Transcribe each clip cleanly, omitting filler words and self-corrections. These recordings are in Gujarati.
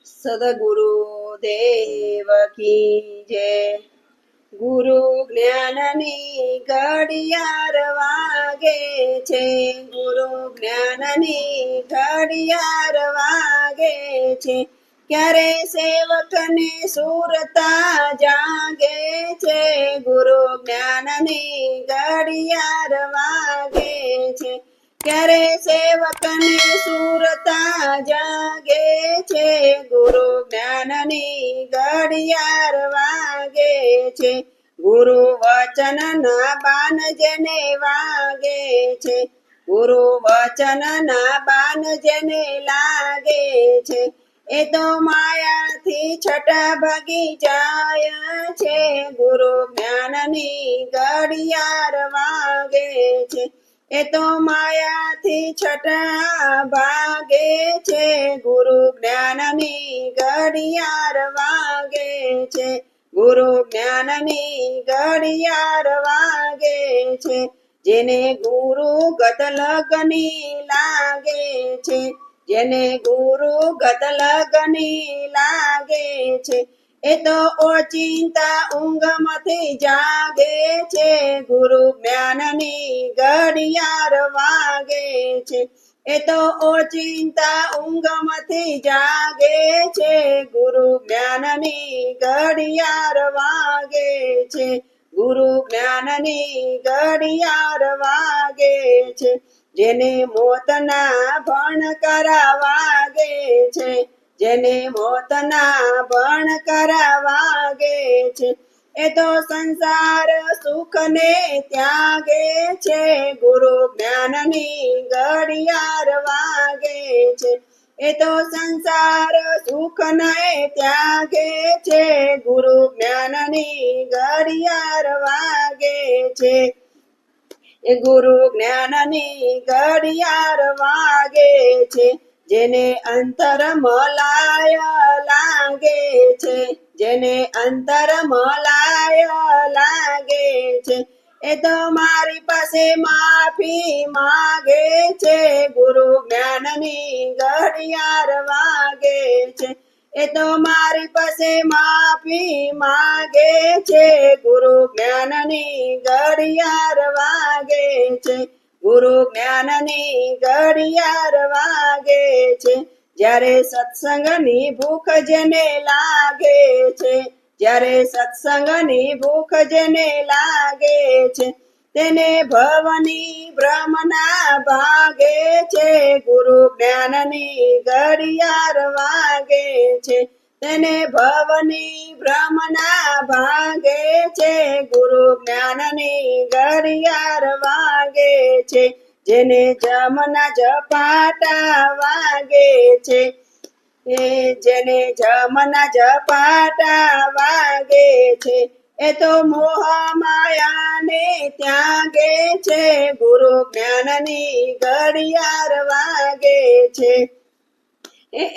સદગુરુ દેવ કી જય। ગુરુ જ્ઞાનની ઘડિયાળ વાગે છે, ગુરુ જ્ઞાનની ઘડિયાળ વાગે છે। ક્યારે સેવકને સુરતા જાગે છે, ગુરુ જ્ઞાનની ઘડિયાળ વાગે છે। ક્યારે સેવકને સુરતા જાગે છે, ગુરુ જ્ઞાનની ઘડિયાળ વાગે છે। ગુરુ વચનના બાન જેને વાગે છે, ગુરુ વચનના બાન જેને લાગે છે, એ તો માયાથી છટા ભાગી જાય છે, ગુરુ જ્ઞાનની ઘડિયાળ વાગે છે। એ તો માયાથી છટા ભાગે છે, ગુરુ જ્ઞાનની ઘડિયાળ વાગે છે, ગુરુ જ્ઞાનની ઘડિયાળ વાગે છે। જેને ગુરુ ગત લગની લાગે છે, જેને ગુરુ ગત લગની લાગે છે, એ તો ઓચિંતા ઊંઘમાંથી જાગે છે, ગુરુ જ્ઞાનની ઘડિયાળ વાગે છે। એ તો ઓચિંતા ઊંઘમાંથી જાગે છે, ગુરુ જ્ઞાનની ઘડિયાળ વાગે છે, ગુરુ જ્ઞાનની ઘડિયાળ વાગે છે। જેને મોતના ભણકર વાગે છે, જેને મોતના ભણકર વાગે છે, એ તો સંસાર સુખને ત્યાગે છે, ગુરુ જ્ઞાનની ઘડિયાળ વાગે છે। એ તો સંસાર સુખને ત્યાગે છે, ગુરુ જ્ઞાનની ઘડિયાળ વાગે છે, એ ગુરુ જ્ઞાનની ઘડિયાળ વાગે છે। જેને અંતર મલાય લાગે છે, જેને અંતર મલાય લાગે છે, એ તો મારી પાસે માફી માગે છે, ગુરુ જ્ઞાનની ઘડિયાળ વાગે છે। એ તો મારી પાસે માફી માગે છે, ગુરુ જ્ઞાનની ઘડિયાળ વાગે છે, ગુરુ જ્ઞાનની ઘડિયાળ વાગે છે। જ્યારે સત્સંગની ભૂખ જેને લાગે છે, જ્યારે સત્સંગની ભૂખ જેને લાગે છે, તેને ભવની ભ્રમના ભાગે છે, ગુરુ જ્ઞાનની ઘડિયાળ વાગે છે, તેને ભવની ભ્રમના ભાગે છે, ગુરુ જ્ઞાનની ઘડિયાળ વાગે છે। જેને જમના ઝપાટા વાગે છે, જેને જમના ઝપાટા વાગે છે, એ તો મોહ માયાને ત્યાગે છે, ગુરુ જ્ઞાનની ઘડિયાળ વાગે છે,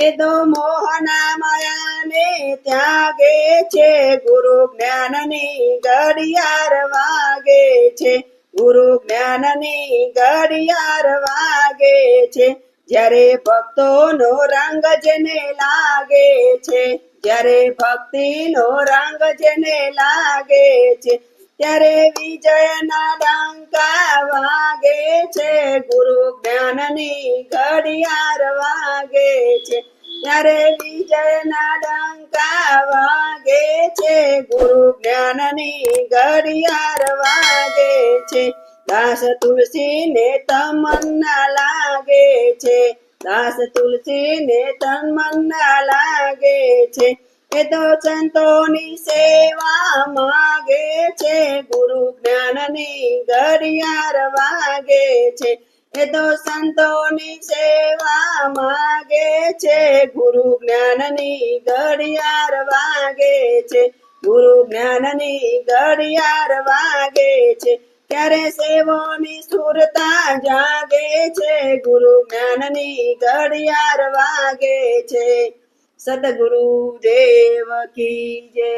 એ તો મોહના માયાને ત્યાગે છે, ગુરુ જ્ઞાનની ઘડિયાળ વાગે છે, ગુરુ જ્ઞાનની ઘડિયાળ વાગે છે। જ્યારે ભક્તોનો રંગ જેને લાગે છે, જ્યારે ભક્તિનો રંગ જેને લાગે છે, ત્યારે વિજયના ડંકા વાગે છે, ગુરુ જ્ઞાનની ઘડિયાળ વાગે છે, ત્યારે વિજયના ડંકા વાગે છે, ગુરુ જ્ઞાનની ઘડિયાળ વાગે છે। દાસ તુલસીને તમન્ના લાગે છે, દાસ તુલસીને તમન્ના લાગે છે, એ તો સંતોની સેવા માગે છે, ગુરુ જ્ઞાનની ઘડિયાળ વાગે છે, એ તો સંતોની સેવા માગે છે, ગુરુ જ્ઞાનની ઘડિયાળ વાગે છે, ગુરુ જ્ઞાનની ઘડિયાળ વાગે છે। ત્યારે સેવોની સુરતા જાગે છે, ગુરુ જ્ઞાનની ઘડિયાળ વાગે છે। સદગુરુ દેવ કી જય।